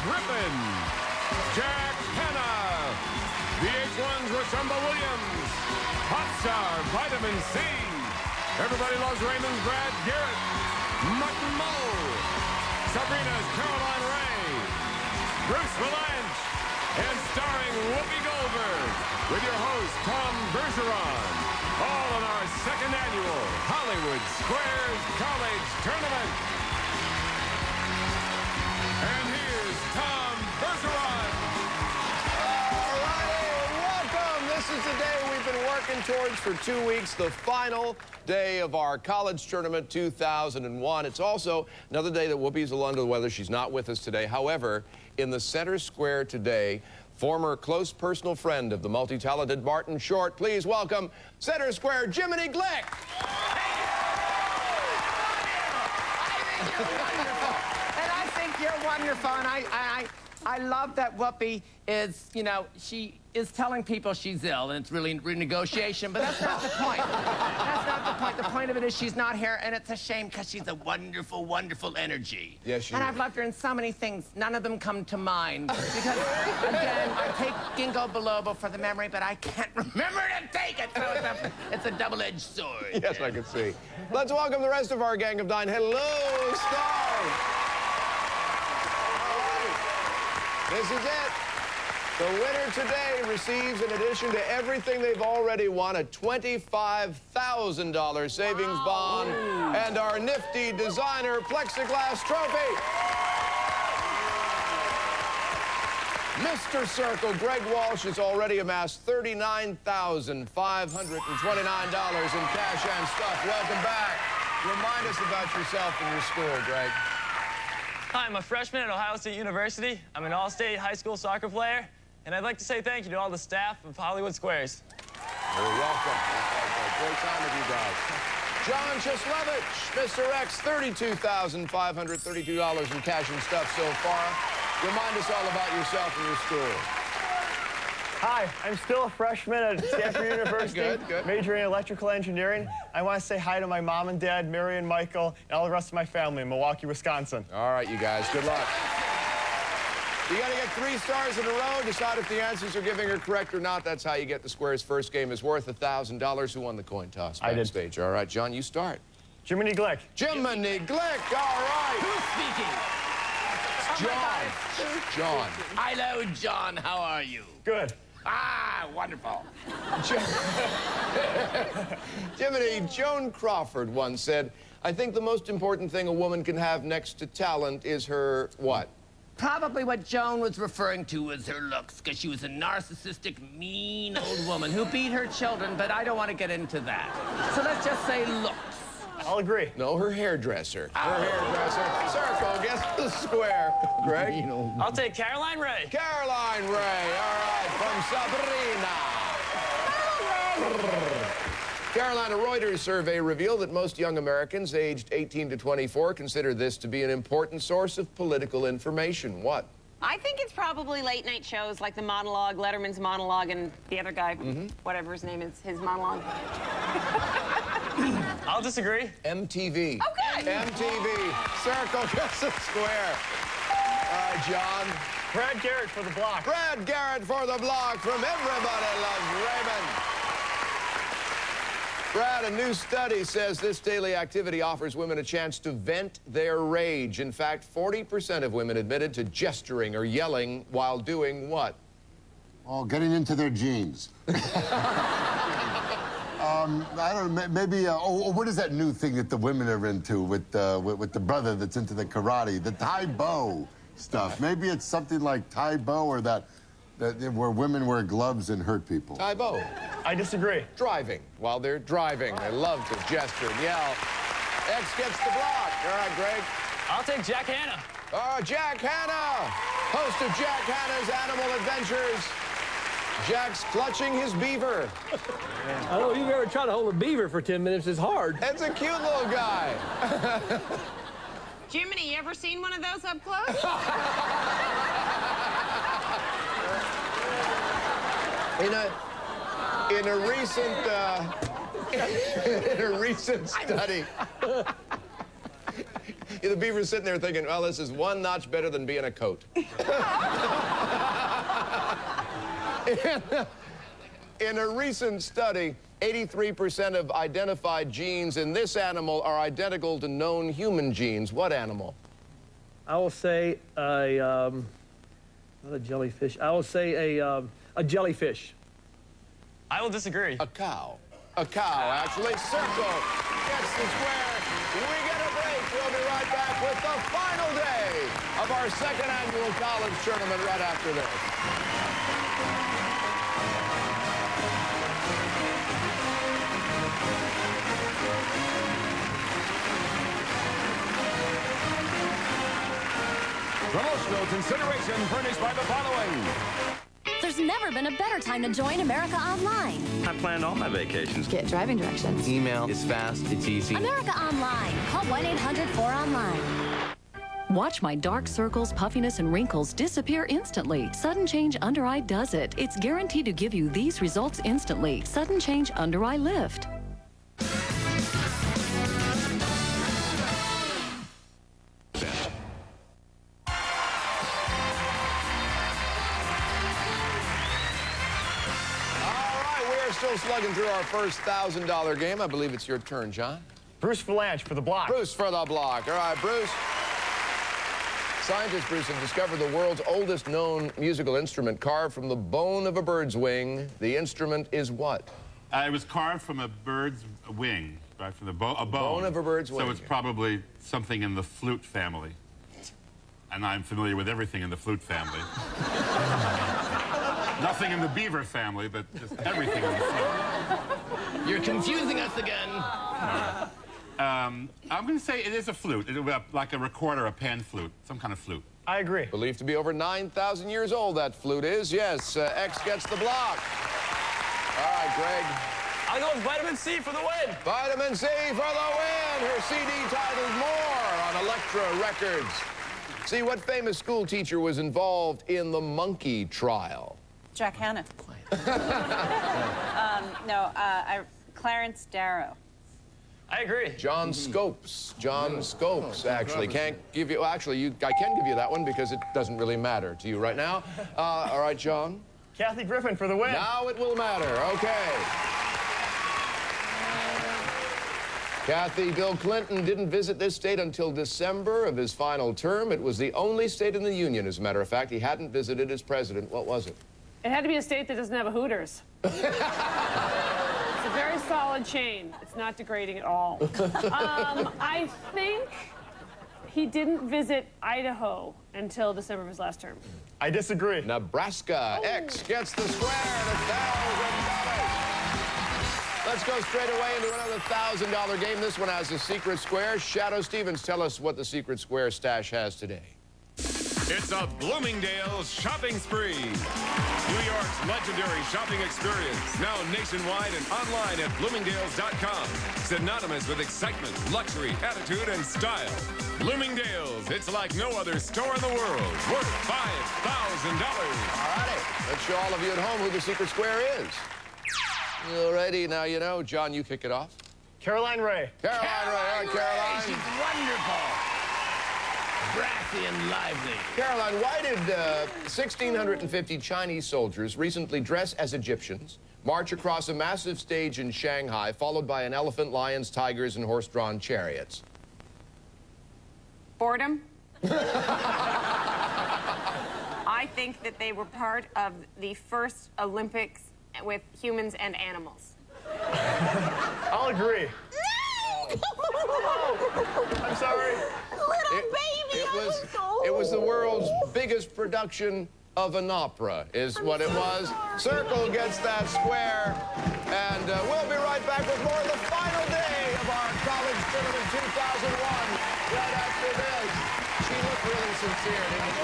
Griffin, Jack Hanna, VH1's Rashumba Williams, Pop Star Vitamin C, Everybody Loves Raymond's Brad Garrett, Martin Mull, Sabrina's Caroline Ray, Bruce Valanche, and starring Whoopi Goldberg, with your host, Tom Bergeron, all in our second annual Hollywood Squares College Tournament. And here's Tom Bergeron. All righty, welcome. This is the day we've been working towards for 2 weeks, the final day of our College Tournament 2001. It's also another day that Whoopi's a little under the weather. She's not with us today. However, in the center square today, former close personal friend of the multi-talented Martin Short, please welcome center square Jiminy Glick. I think you're wonderful, and I love that Whoopi is, you know, she is telling people she's ill, and it's really renegotiation, but that's not the point. That's not the point. The point of it is she's not here, and it's a shame because she's a wonderful, wonderful energy. Yes, she is. And I've loved her in so many things. None of them come to mind because, again, I take ginkgo biloba for the memory, but I can't remember to take it, so it's a double-edged sword. Yes, I can see. Let's welcome the rest of our gang of 9. Hello, stars. This is it. The winner today receives, in addition to everything they've already won, a $25,000 savings bond and our nifty designer plexiglass trophy. Mr. Circle, Greg Walsh, has already amassed $39,529 in cash and stuff. Welcome back. Remind us about yourself and your school, Greg. Hi, I'm a freshman at Ohio State University. I'm an all-state high school soccer player, and I'd like to say thank you to all the staff of Hollywood Squares. You're welcome. Great time with you guys. John Chislevich, Mr. X, $32,532 in cash and stuff so far. Remind us all about yourself and your school. Hi, I'm still a freshman at Stanford University, Good. majoring in electrical engineering. I want to say hi to my mom and dad, Mary and Michael, and all the rest of my family in Milwaukee, Wisconsin. All right, you guys, good luck. You got to get 3 stars in a row. Decide if the answers are giving her correct or not. That's how you get the Squares' first game is worth $1,000. Who won the coin toss backstage? All right, John, you start. Jiminy Glick. Jiminy Glick, all right. Who's speaking? John. Hello, John. How are you? Good. Ah, wonderful. Jiminy, Joan Crawford once said, I think the most important thing a woman can have next to talent is her what? Probably what Joan was referring to was her looks, because she was a narcissistic, mean old woman who beat her children, but I don't want to get into that. So let's just say looks. I'll agree. No, her hairdresser. Her hairdresser. Circle, guess the square. Greg? I'll take Caroline Ray. Caroline Ray, all right, from Sabrina. Carolina Reuters survey revealed that most young Americans aged 18 to 24 consider this to be an important source of political information. What? I think it's probably late-night shows like the monologue, Letterman's monologue, and the other guy, whatever his name is, his monologue. I'll disagree. MTV. Oh, good. MTV. Circle, guess the square. All right, John. Brad Garrett for the block. Brad Garrett for the block from Everybody Loves Raymond. Brad, a new study says this daily activity offers women a chance to vent their rage. In fact, 40% of women admitted to gesturing or yelling while doing what? Oh, getting into their jeans. I don't know, maybe, what is that new thing that the women are into with the brother that's into the karate? The Tai Bo stuff. Maybe it's something like Tai Bo or that where women wear gloves and hurt people. Tai Bo. I disagree. Driving. While they're driving, they love to gesture and yell. X gets the block. All right, Greg. I'll take Jack Hanna. Jack Hanna, host of Jack Hanna's Animal Adventures. Jack's clutching his beaver. I don't know if you've ever tried to hold a beaver for 10 minutes. It's hard. That's a cute little guy. Jiminy, you ever seen one of those up close? In a recent study, The beaver's sitting there thinking, well, this is one notch better than being a coat. In a recent study, 83% of identified genes in this animal are identical to known human genes. What animal? I will say not a jellyfish. I will say a jellyfish. I will disagree. A cow. A cow, actually. Circle gets the square. We get a break. We'll be right back with the final day of our second annual college tournament right after this. Promotional consideration furnished by the following. There's never been a better time to join America Online. I planned all my vacations. Get driving directions. Email. It's fast. It's easy. America Online. Call 1-800-4ONLINE. Watch my dark circles, puffiness, and wrinkles disappear instantly. Sudden Change Under Eye does it. It's guaranteed to give you these results instantly. Sudden Change Under Eye Lift. Still slugging through our first $1,000 game. I believe it's your turn, John. Bruce Valanche for the block. Bruce for the block. All right, Bruce. Scientists, Bruce, have discovered the world's oldest known musical instrument carved from the bone of a bird's wing. The instrument is what? It was carved from a bird's wing, right? From a bone. Bone of a bird's wing. So it's probably something in the flute family. And I'm familiar with everything in the flute family. Nothing in the beaver family, but just everything in the flute. You're confusing us again. I'm going to say it is a flute. It, like a recorder, a pan flute, some kind of flute. I agree. Believed to be over 9,000 years old, that flute is. Yes, X gets the block. All right, Greg. I'll go with Vitamin C for the win. Vitamin C for the win. Her CD titled More on Elektra Records. See, what famous school teacher was involved in the monkey trial? Jack Hanna. Clarence Darrow. I agree. John Scopes. John Scopes, actually. Can't give you, well, actually, I can give you that one because it doesn't really matter to you right now. All right, John. Kathy Griffin for the win. Now it will matter. Okay. Kathy, Bill Clinton didn't visit this state until December of his final term. It was the only state in the Union, as a matter of fact, he hadn't visited as president. What was it? It had to be a state that doesn't have a Hooters. It's a very solid chain. It's not degrading at all. I think he didn't visit Idaho until December of his last term. I disagree. Nebraska. Oh. X gets the square at $1,000. Let's go straight away into another $1,000 game. This one has a secret square. Shadow Stevens, tell us what the secret square stash has today. It's a Bloomingdale's shopping spree. New York's legendary shopping experience, now nationwide and online at Bloomingdales.com. Synonymous with excitement, luxury, attitude, and style. Bloomingdale's, it's like no other store in the world. Worth $5,000. All righty. Let's show all of you at home who the secret square is. All righty. Now you know. John, you kick it off. Caroline Ray. Caroline Ray. All right, Caroline. She's wonderful. Brassy and lively. Caroline, why did 1,650 Chinese soldiers recently dress as Egyptians, march across a massive stage in Shanghai, followed by an elephant, lions, tigers, and horse-drawn chariots? Boredom. I think that they were part of the first Olympics with humans and animals. I'll agree. No! I'm sorry. Little baby, it was the world's biggest production of an opera, is what it was. Circle gets that square. And we'll be right back with more of the final day of our College Tournament 2001 right after this. She looked really sincere, didn't she?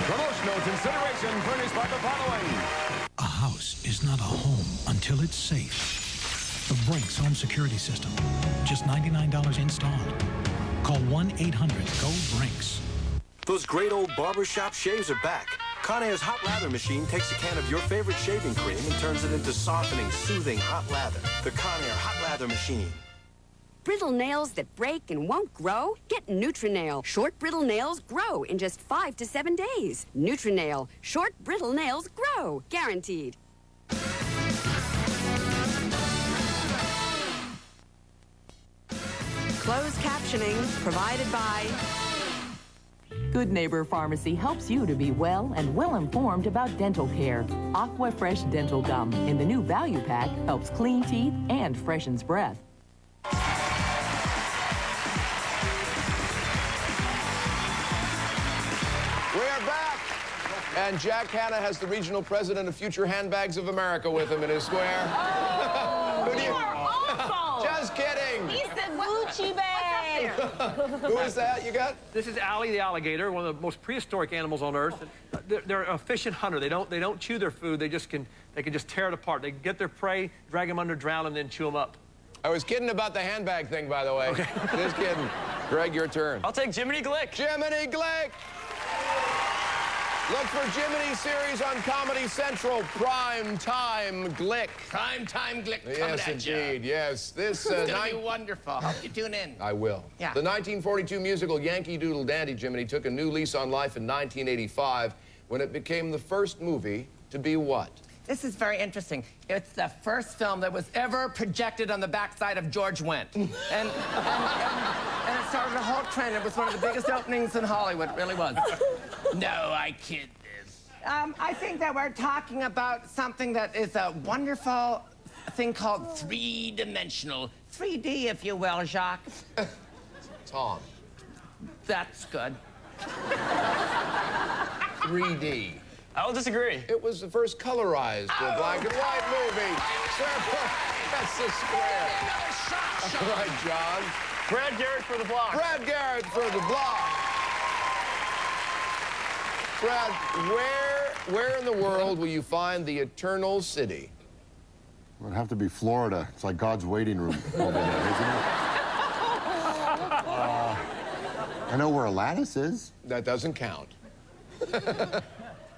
Promotional consideration furnished by the following. A house is not a home until it's safe. The Brinks Home Security System, just $99 installed. Call 1-800-GO-BRINKS. Those great old barbershop shaves are back. Conair's hot lather machine takes a can of your favorite shaving cream and turns it into softening, soothing hot lather. The Conair hot lather machine. Brittle nails that break and won't grow? Get Nutrinail. Short brittle nails grow in just 5 to 7 days. Nutrinail. Short brittle nails grow. Guaranteed. Closed captioning provided by Good Neighbor Pharmacy helps you to be well and well-informed about dental care. Aqua Fresh Dental Gum in the new value pack helps clean teeth and freshens breath. We are back. And Jack Hanna has the regional president of Future Handbags of America with him in his square. Who do you... Awful. Just kidding. He's the Gucci bag. Who is that you got? This is Allie the alligator, one of the most prehistoric animals on Earth. They're an efficient hunter. They don't chew their food. They can just tear it apart. They get their prey, drag them under, drown them, then chew them up. I was kidding about the handbag thing, by the way. Okay. Just kidding. Greg, your turn. I'll take Jiminy Glick. Jiminy Glick. Look for Jiminy series on Comedy Central. Prime Time Glick. Prime Time Glick coming Yes, at you. indeed. Yes. This It's gonna be wonderful. Hope you tune in. I will. Yeah. The 1942 musical Yankee Doodle Dandy, Jiminy, took a new lease on life in 1985 when it became the first movie to be what? This is very interesting. It's the first film that was ever projected on the backside of George Wendt. And it started a whole trend. It was one of the biggest openings in Hollywood. It really was. No, I kid this. I think that we're talking about something that is a wonderful thing called three-dimensional. 3D, if you will, Jacques. Tom. That's good. 3D. I will disagree. It was the first colorized black and white movie. That's the square. All right, John. Brad Garrett for the block. Brad Garrett for the block. Brad, where in the world will you find the Eternal City? It would have to be Florida. It's like God's waiting room over there, isn't it? I know where Atlantis is. That doesn't count.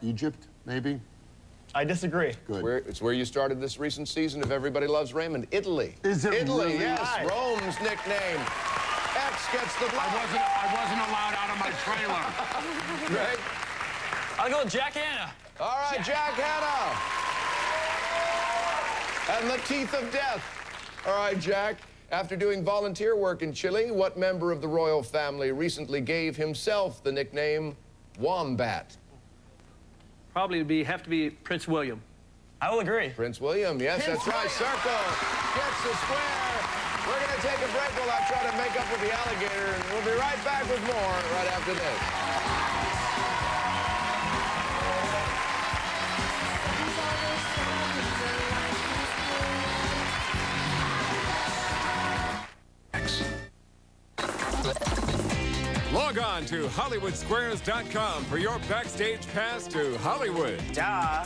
Egypt, maybe? I disagree. Good. It's where you started this recent season of Everybody Loves Raymond. Italy. Is it Italy, really? yes. Right. Rome's nickname. X gets the block. I wasn't allowed out of my trailer. Greg? I'll go with Jack Hanna. All right, Jack Hanna. And the teeth of death. All right, Jack. After doing volunteer work in Chile, what member of the royal family recently gave himself the nickname Wombat? Probably have to be Prince William. I will agree. Prince William, yes, that's right. Circle gets the square. We're going to take a break while I try to make up with the alligator, and we'll be right back with more right after this. Log on to HollywoodSquares.com for your backstage pass to Hollywood. Duh.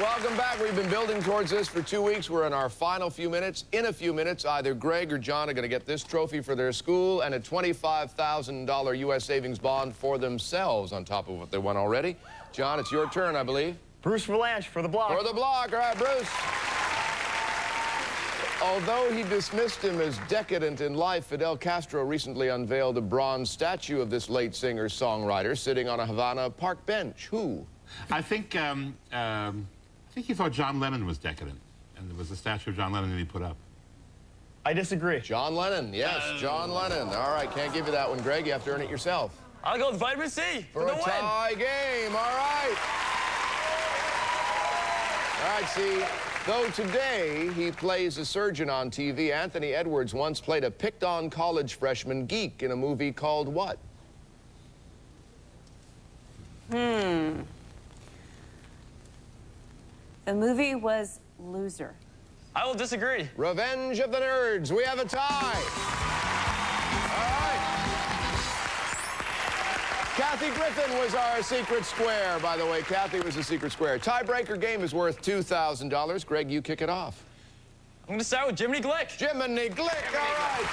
Welcome back. We've been building towards this for 2 weeks. We're in our final few minutes. In a few minutes, either Greg or John are going to get this trophy for their school and a $25,000 U.S. savings bond for themselves on top of what they won already. John, it's your turn, I believe. Bruce Valanche for the block. For the block. All right, Bruce. Although he dismissed him as decadent in life, Fidel Castro recently unveiled a bronze statue of this late singer-songwriter sitting on a Havana park bench. Who? I think he thought John Lennon was decadent, and there was a statue of John Lennon that he put up. I disagree. John Lennon, yes, John Lennon. All right, can't give you that one, Greg. You have to earn it yourself. I'll go with Vitamin C for a tie game. All right. All right, see, though today he plays a surgeon on TV, Anthony Edwards once played a picked-on college freshman geek in a movie called what? The movie was Loser. I will disagree. Revenge of the Nerds. We have a tie. All right. Kathy Griffin was our secret square, by the way. Kathy was the secret square. Tiebreaker game is worth $2,000. Greg, you kick it off. I'm going to start with Jiminy Glick. Jiminy Glick, all right.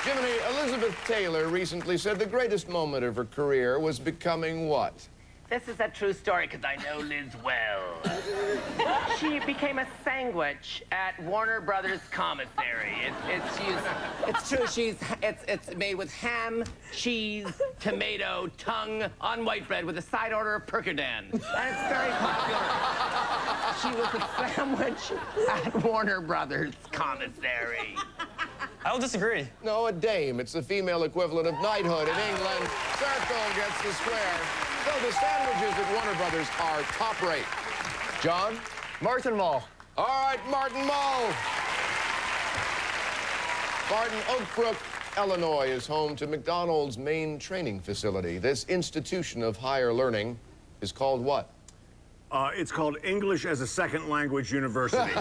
Jiminy, Elizabeth Taylor recently said the greatest moment of her career was becoming what? This is a true story because I know Liz well. She became a sandwich at Warner Brothers commissary. It's true. It's made with ham, cheese, tomato, tongue on white bread with a side order of Percodan, and it's very popular. She was a sandwich at Warner Brothers commissary. I'll disagree. No, a dame. It's the female equivalent of knighthood in England. Circle gets the square. So the sandwiches at Warner Brothers are top rate. John? Martin Mall. All right, Martin Mall. Martin, Oak Brook, Illinois is home to McDonald's main training facility. This institution of higher learning is called what? It's called English as a Second Language University.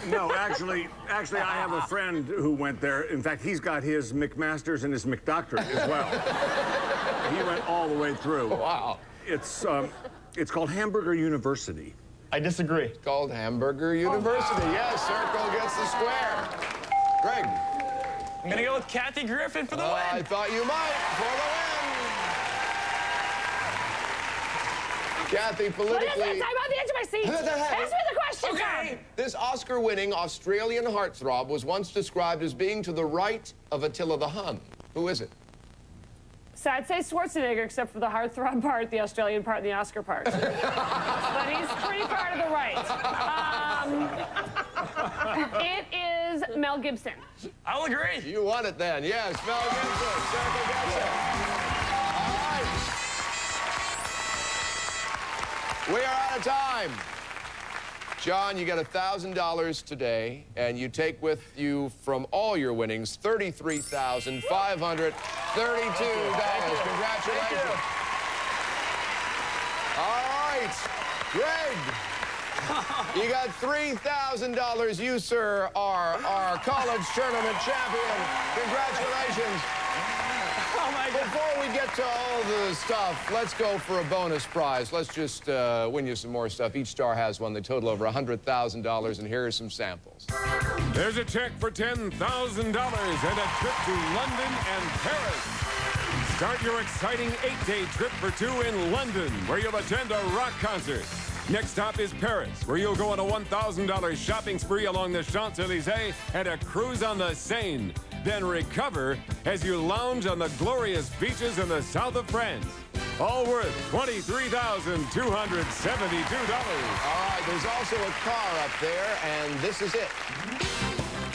No, actually, I have a friend who went there. In fact, he's got his McMaster's and his McDoctorate as well. He went all the way through. Wow. It's called Hamburger University. I disagree. It's called Hamburger University. Yes, Circle gets the square. Greg? I'm going to go with Kathy Griffin for the win. I thought you might for the win. Kathy, politically... What is it? I'm on the edge of my seat. Ask me the question, Okay. John. This Oscar-winning Australian heartthrob was once described as being to the right of Attila the Hun. Who is it? So I'd say Schwarzenegger, except for the heartthrob part, the Australian part, and the Oscar part. But he's pretty far to the right. It is Mel Gibson. I'll agree. You won it then. Yes, Mel Gibson. Circle gets it. All right. We are out of time. John, you got $1,000 today, and you take with you from all your winnings $33,532. Congratulations. All right, Greg, you got $3,000. You, sir, are our college tournament champion. Congratulations. Oh, my God. Before we get to all the stuff, let's go for a bonus prize. Let's just win you some more stuff. Each star has one. They total over $100,000, and here are some samples. There's a check for $10,000 and a trip to London and Paris. Start your exciting 8-day trip for two in London, where you'll attend a rock concert. Next stop is Paris, where you'll go on a $1,000 shopping spree along the Champs-Élysées and a cruise on the Seine. Then recover as you lounge on the glorious beaches in the south of France. All worth $23,272. All right, there's also a car up there, and this is it.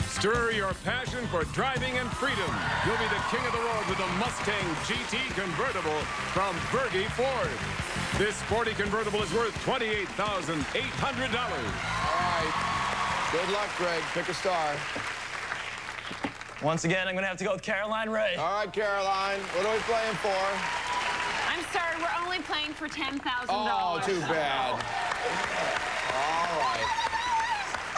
Stir your passion for driving and freedom. You'll be the king of the road with a Mustang GT convertible from Berge Ford. This sporty convertible is worth $28,800. All right. Good luck, Greg. Pick a star. Once again, I'm going to have to go with Caroline Ray. All right, Caroline. What are we playing for? I'm sorry, we're only playing for $10,000. Oh, too bad. All right.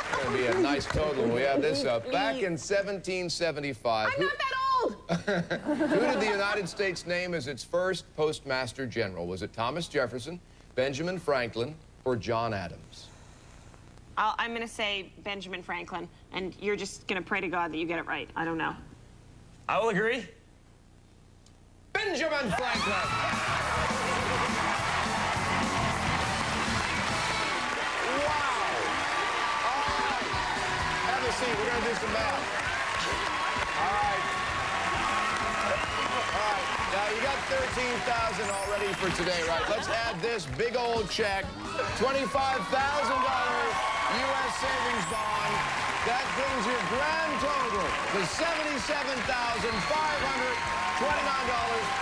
It's going to be a nice total when we have this up. Back in 1775... I'm not that old! Who did the United States name as its first postmaster general? Was it Thomas Jefferson, Benjamin Franklin, or John Adams? I'm going to say Benjamin Franklin, and you're just going to pray to God that you get it right. I don't know. I will agree. Benjamin Franklin! Wow! All right. Have a seat. We're going to do some math. All right. All right. Now, you got $13,000 already for today, right? Let's add this big old check. $25,000. U.S. savings bond. That brings your grand total to $77,529,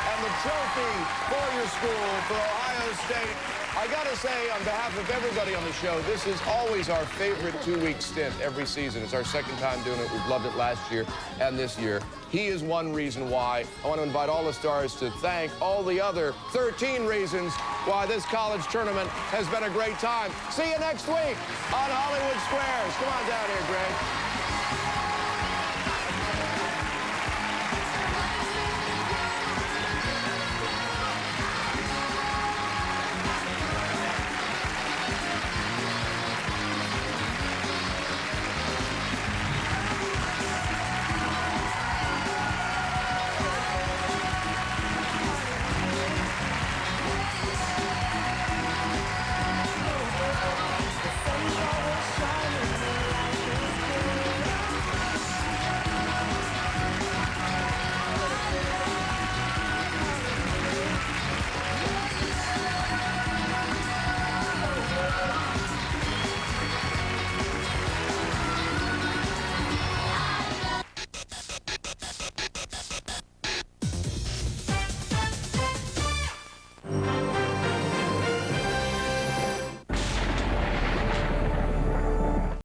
and the trophy for your school for Ohio State. I gotta say, on behalf of everybody on the show, this is always our favorite two-week stint every season. It's our second time doing it. We've loved it last year and this year. He is one reason why. I want to invite all the stars to thank all the other 13 reasons why this college tournament has been a great time. See you next week on Hollywood Squares. Come on down here, Greg.